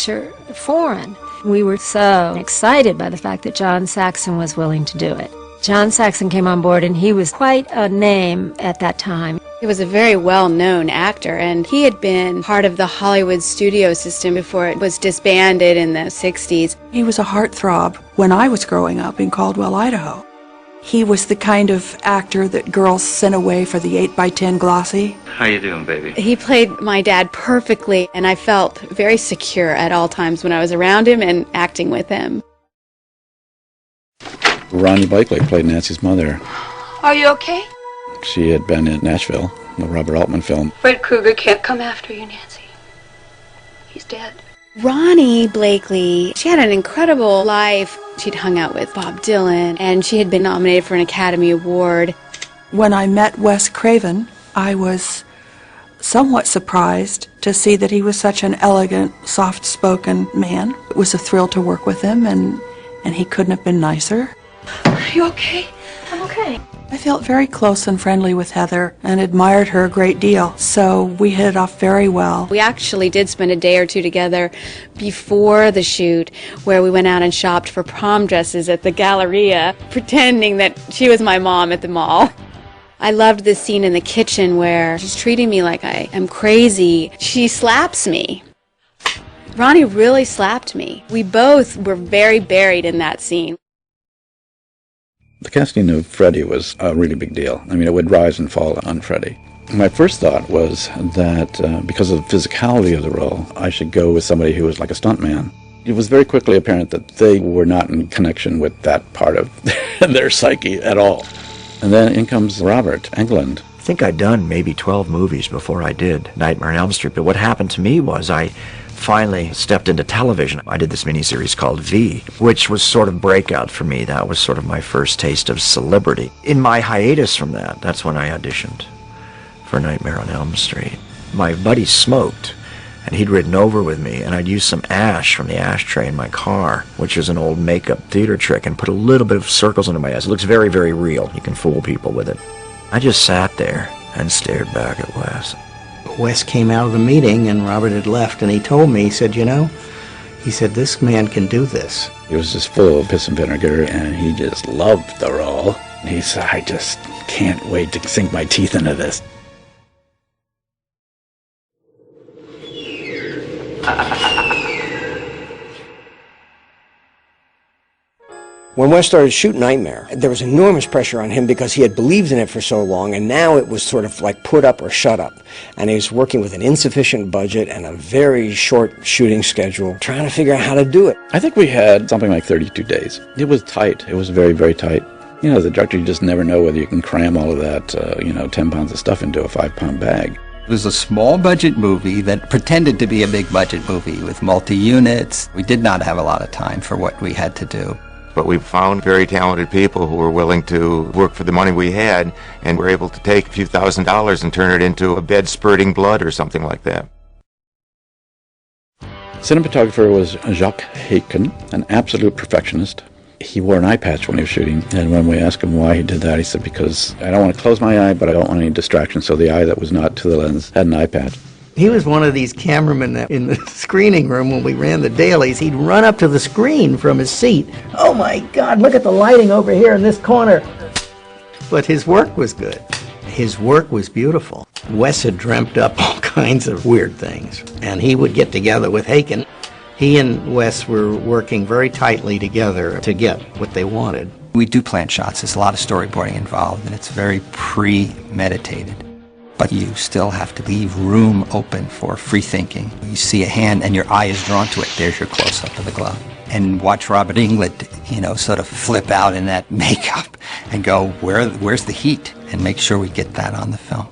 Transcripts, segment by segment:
picture foreign. We were so excited by the fact that John Saxon was willing to do it. John Saxon came on board, and he was quite a name at that time. He was a very well-known actor, and he had been part of the Hollywood studio system before it was disbanded in the 60s. He was a heartthrob when I was growing up in Caldwell, Idaho. He was the kind of actor that girls sent away for the 8x10 glossy. How you doing, baby? He played my dad perfectly, and I felt very secure at all times when I was around him and acting with him. Ronnie Blakely played Nancy's mother. Are you okay? She had been in Nashville, the Robert Altman film. Fred Krueger can't come after you, Nancy. He's dead. Ronnie Blakely, she had an incredible life. She'd hung out with Bob Dylan, and she had been nominated for an Academy Award. When I met Wes Craven, I was somewhat surprised to see that he was such an elegant, soft-spoken man. It was a thrill to work with him, and he couldn't have been nicer. Are you okay? I'm okay. I felt very close and friendly with Heather and admired her a great deal, so we hit it off very well. We actually did spend a day or two together before the shoot, where we went out and shopped for prom dresses at the Galleria, pretending that she was my mom at the mall. I loved this scene in the kitchen where she's treating me like I am crazy. She slaps me. Ronnie really slapped me. We both were very buried in that scene. The casting of Freddie was a really big deal. I mean, it would rise and fall on Freddie. My first thought was that because of the physicality of the role, I should go with somebody who was like a stuntman. It was very quickly apparent that they were not in connection with that part of their psyche at all. And then in comes Robert Englund. I think I'd done maybe 12 movies before I did Nightmare on Elm Street, but what happened to me was I finally stepped into television. I did this miniseries called V, which was sort of breakout for me. That was sort of my first taste of celebrity. In my hiatus from that, that's when I auditioned for Nightmare on Elm Street. My buddy smoked, and he'd ridden over with me, and I'd used some ash from the ashtray in my car, which is an old makeup theater trick, and put a little bit of circles under my eyes. It looks very, very real. You can fool people with it. I just sat there and stared back at Wes. Wes came out of the meeting, and Robert had left, and he told me, he said, you know, he said, this man can do this. He was just full of piss and vinegar, and he just loved the role. He said, I just can't wait to sink my teeth into this. When Wes started shooting Nightmare, there was enormous pressure on him because he had believed in it for so long, and now it was sort of like put up or shut up. And he was working with an insufficient budget and a very short shooting schedule, trying to figure out how to do it. I think we had something like 32 days. It was tight. It was very, very tight. You know, the director, you just never know whether you can cram all of that, 10 pounds of stuff into a 5-pound bag. It was a small-budget movie that pretended to be a big-budget movie with multi-units. We did not have a lot of time for what we had to do. But we found very talented people who were willing to work for the money we had and were able to take a few $1,000s and turn it into a bed spurting blood or something like that. Cinematographer was Jacques Haken, an absolute perfectionist. He wore an eye patch when he was shooting, and when we asked him why he did that, he said, because I don't want to close my eye, but I don't want any distraction, so the eye that was not to the lens had an eye patch. He was one of these cameramen that in the screening room when we ran the dailies, he'd run up to the screen from his seat. Oh my God, look at the lighting over here in this corner. But his work was good. His work was beautiful. Wes had dreamt up all kinds of weird things, and he would get together with Haken. He and Wes were working very tightly together to get what they wanted. We do plan shots. There's a lot of storyboarding involved, and it's very premeditated. But you still have to leave room open for free thinking. You see a hand and your eye is drawn to it. There's your close-up of the glove. And watch Robert Englund, sort of flip out in that makeup and go, where's the heat? And make sure we get that on the film.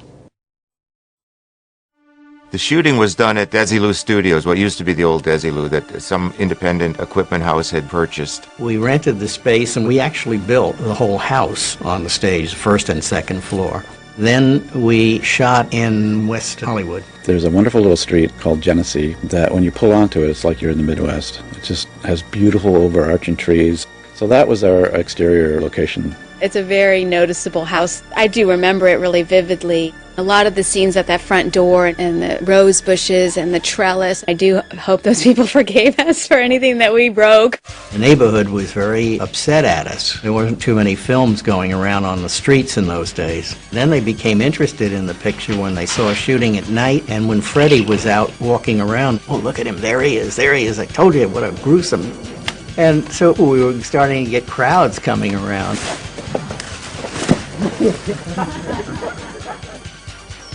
The shooting was done at Desilu Studios, what used to be the old Desilu that some independent equipment house had purchased. We rented the space, and we actually built the whole house on the stage, first and second floor. Then we shot in West Hollywood. There's a wonderful little street called Genesee that when you pull onto it, it's like you're in the Midwest. It just has beautiful overarching trees. So that was our exterior location. It's a very noticeable house. I do remember it really vividly. A lot of the scenes at that front door and the rose bushes and the trellis, I do hope those people forgave us for anything that we broke. The neighborhood was very upset at us. There weren't too many films going around on the streets in those days. Then they became interested in the picture when they saw us shooting at night and when Freddie was out walking around. Oh, look at him, there he is, there he is. I told you, what a gruesome. And so we were starting to get crowds coming around.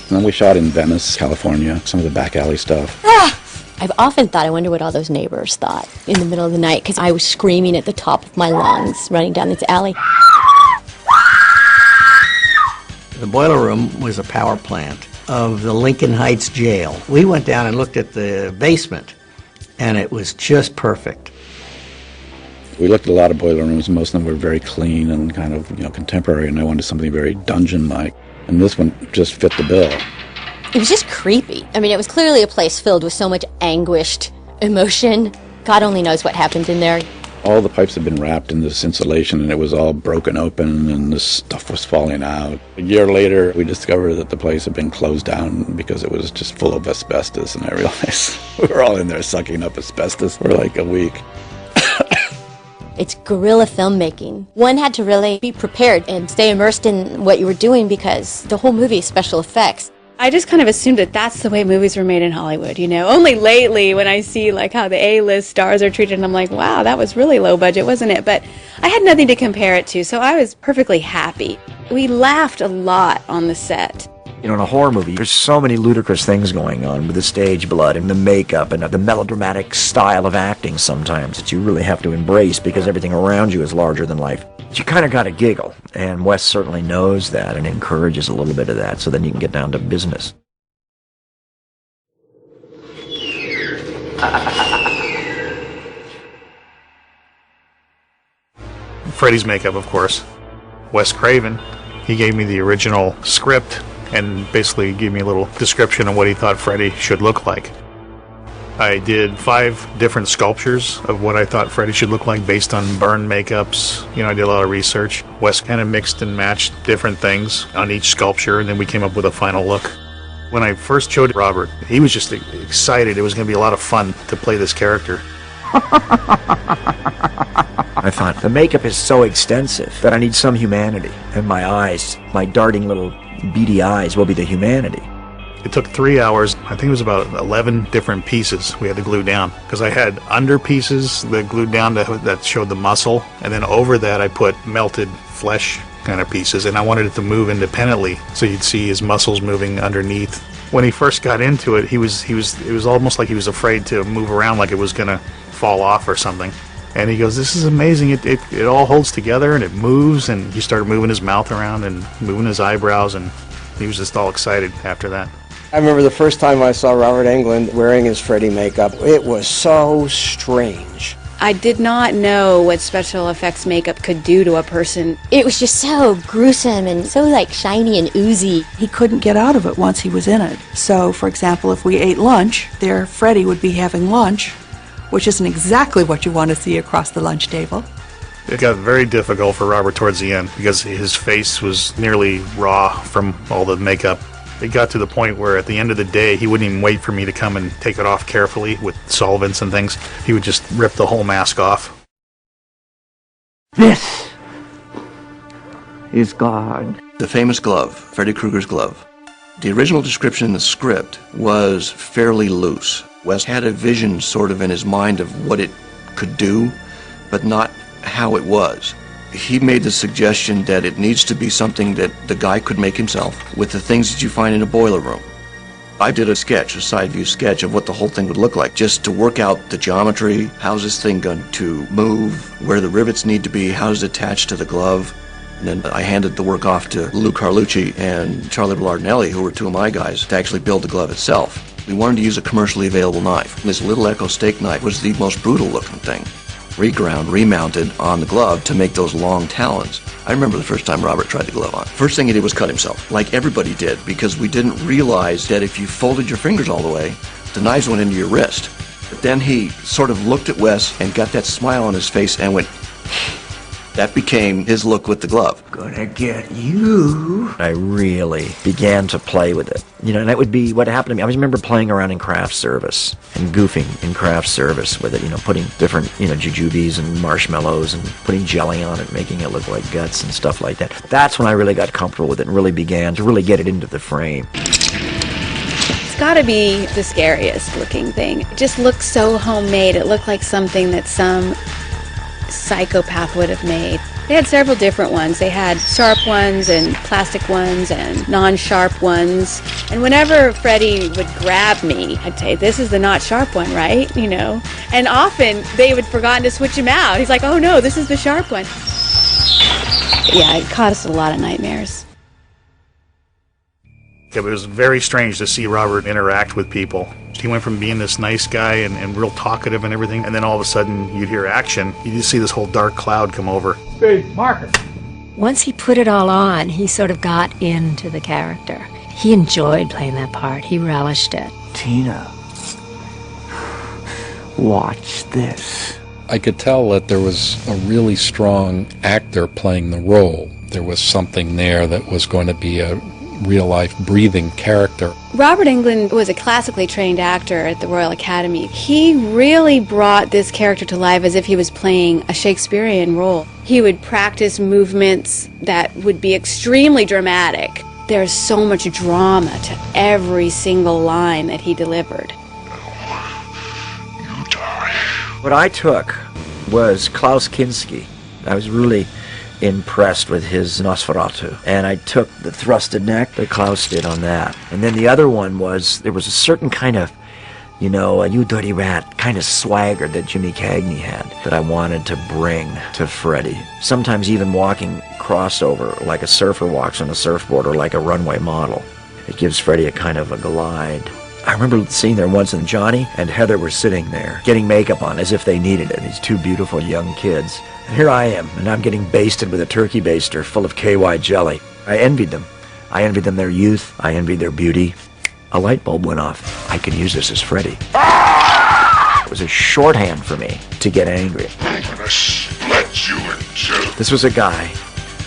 And then we shot in Venice, California, some of the back alley stuff. I've often thought, I wonder what all those neighbors thought in the middle of the night, because I was screaming at the top of my lungs running down this alley. The boiler room was a power plant of the Lincoln Heights jail. We went down and looked at the basement, and it was just perfect. We looked at a lot of boiler rooms, and most of them were very clean and kind of, contemporary, and I wanted something very dungeon-like. And this one just fit the bill. It was just creepy. I mean, it was clearly a place filled with so much anguished emotion. God only knows what happened in there. All the pipes had been wrapped in this insulation, and it was all broken open, and this stuff was falling out. A year later, we discovered that the place had been closed down because it was just full of asbestos, and I realized we were all in there sucking up asbestos for like a week. It's guerrilla filmmaking. One had to really be prepared and stay immersed in what you were doing because the whole movie is special effects. I just kind of assumed that that's the way movies were made in Hollywood, Only lately when I see like how the A-list stars are treated, I'm like, wow, that was really low budget, wasn't it? But I had nothing to compare it to, so I was perfectly happy. We laughed a lot on the set. In a horror movie, there's so many ludicrous things going on with the stage blood and the makeup and the melodramatic style of acting sometimes that you really have to embrace because everything around you is larger than life. You kind of got to giggle, and Wes certainly knows that and encourages a little bit of that so then you can get down to business. Freddy's makeup, of course. Wes Craven, he gave me the original script and basically gave me a little description of what he thought Freddy should look like. I did 5 different sculptures of what I thought Freddy should look like based on burn makeups. I did a lot of research. Wes kind of mixed and matched different things on each sculpture, and then we came up with a final look. When I first showed Robert, he was just excited. It was going to be a lot of fun to play this character. I thought, the makeup is so extensive that I need some humanity, and my eyes, my darting little beady eyes, will be the humanity. It took 3 hours. I think it was about 11 different pieces we had to glue down, because I had under pieces that glued down that showed the muscle, and then over that I put melted flesh kind of pieces, and I wanted it to move independently so you'd see his muscles moving underneath. When he first got into it, it was almost like he was afraid to move around, like it was going to fall off or something. And he goes, "This is amazing. It all holds together and it moves." And he started moving his mouth around and moving his eyebrows, and he was just all excited after that. I remember the first time I saw Robert Englund wearing his Freddy makeup. It was so strange. I did not know what special effects makeup could do to a person. It was just so gruesome and so like shiny and oozy. He couldn't get out of it once he was in it. So, for example, if we ate lunch, there Freddy would be having lunch, which isn't exactly what you want to see across the lunch table. It got very difficult for Robert towards the end because his face was nearly raw from all the makeup. It got to the point where at the end of the day, he wouldn't even wait for me to come and take it off carefully with solvents and things. He would just rip the whole mask off. This is God. The famous glove, Freddy Krueger's glove. The original description in the script was fairly loose. Wes had a vision sort of in his mind of what it could do, but not how it was. He made the suggestion that it needs to be something that the guy could make himself with the things that you find in a boiler room. I did a sketch, a side view sketch of what the whole thing would look like, just to work out the geometry, how's this thing going to move, where the rivets need to be, how does it attach to the glove. And then I handed the work off to Lou Carlucci and Charlie Bellardinelli, who were 2 of my guys, to actually build the glove itself. We wanted to use a commercially available knife. This little Echo steak knife was the most brutal looking thing. Reground, remounted on the glove to make those long talons. I remember the first time Robert tried the glove on. First thing he did was cut himself, like everybody did, because we didn't realize that if you folded your fingers all the way, the knives went into your wrist. But then he sort of looked at Wes and got that smile on his face and went, That became his look with the glove. Gonna get you. I really began to play with it. You know, and that would be what happened to me. I remember playing around in craft service and goofing in craft service with it, you know, putting different, you know, jujubes and marshmallows and putting jelly on it, making it look like guts and stuff like that. That's when I really got comfortable with it and really began to really get it into the frame. It's got to be the scariest looking thing. It just looks so homemade. It looked like something that some psychopath would have made. They had several different ones. They had sharp ones and plastic ones and non-sharp ones. And whenever Freddy would grab me, I'd say, this is the not sharp one, right? You know? And often they would forgotten to switch him out. He's like, oh no, this is the sharp one. Yeah, it caused a lot of nightmares. It was very strange to see Robert interact with people. He went from being this nice guy and real talkative and everything, and then all of a sudden you'd hear action. You just see this whole dark cloud come over. Hey, Marcus. Once he put it all on, he sort of got into the character. He enjoyed playing that part. He relished it. Tina, watch this. I could tell that there was a really strong actor playing the role. There was something there that was going to be a real-life breathing character. Robert Englund was a classically trained actor at the Royal Academy. He really brought this character to life as if he was playing a Shakespearean role. He would practice movements that would be extremely dramatic. There's so much drama to every single line that he delivered. What I took was Klaus Kinski. I was really impressed with his Nosferatu, and I took the thrusted neck that Klaus did on that. And then the other one was, there was a certain kind of, you know, a you dirty rat kind of swagger that Jimmy Cagney had that I wanted to bring to Freddy. Sometimes even walking crossover like a surfer walks on a surfboard or like a runway model. It gives Freddy a kind of a glide. I remember seeing there once, and Johnny and Heather were sitting there getting makeup on as if they needed it, these two beautiful young kids. And here I am, and I'm getting basted with a turkey baster full of KY jelly. I envied them. I envied them their youth. I envied their beauty. A light bulb went off. I could use this as Freddy. It was a shorthand for me to get angry. I'm gonna split you in two. This was a guy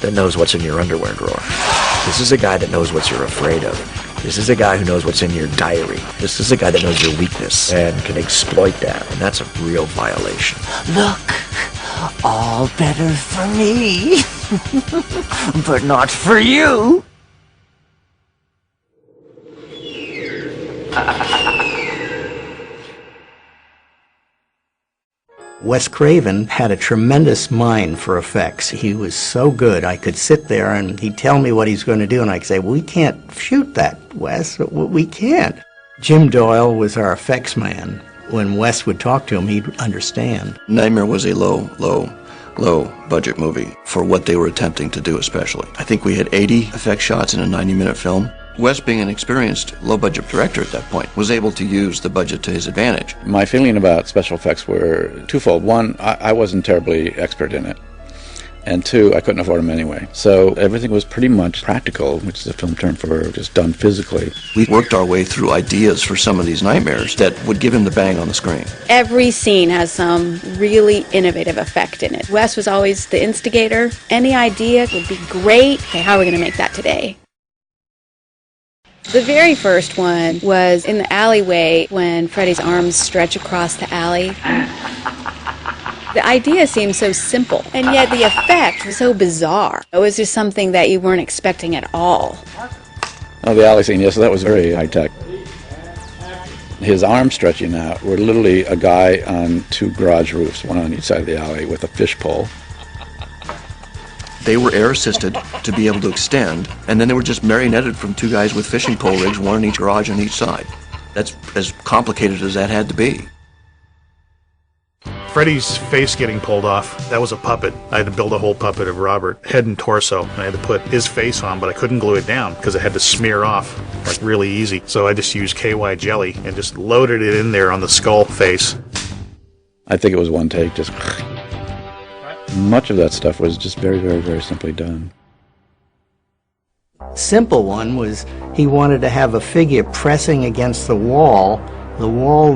that knows what's in your underwear drawer. This is a guy that knows what you're afraid of. This is a guy who knows what's in your diary. This is a guy that knows your weakness and can exploit that, and that's a real violation. Look, all better for me, but not for you. Wes Craven had a tremendous mind for effects. He was so good. I could sit there and he'd tell me what he's going to do, and I'd say, well, we can't shoot that, Wes. We can't. Jim Doyle was our effects man. When Wes would talk to him, he'd understand. Nightmare was a low budget movie for what they were attempting to do especially. I think we had 80 effect shots in a 90-minute film. Wes, being an experienced low-budget director at that point, was able to use the budget to his advantage. My feeling about special effects were twofold. One, I wasn't terribly expert in it. And two, I couldn't afford them anyway. So everything was pretty much practical, which is a film term for just done physically. We worked our way through ideas for some of these nightmares that would give him the bang on the screen. Every scene has some really innovative effect in it. Wes was always the instigator. Any idea would be great. Okay, how are we going to make that today? The very first one was in the alleyway when Freddy's arms stretch across the alley. The idea seemed so simple, and yet the effect was so bizarre. It was just something that you weren't expecting at all. Oh, the alley scene, yes, that was very high-tech. His arms stretching out were literally a guy on two garage roofs, one on each side of the alley, with a fish pole. They were air-assisted to be able to extend, and then they were just marionetted from two guys with fishing pole rigs, one in each garage on each side. That's as complicated as that had to be. Freddy's face getting pulled off, that was a puppet. I had to build a whole puppet of Robert, head and torso. I had to put his face on, but I couldn't glue it down because it had to smear off like really easy. So I just used KY jelly and just loaded it in there on the skull face. I think it was one take, just... Much of that stuff was just very, very, very simply done. Simple one was he wanted to have a figure pressing against the wall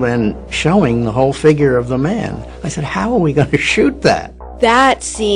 then showing the whole figure of the man. I said, how are we going to shoot that? That scene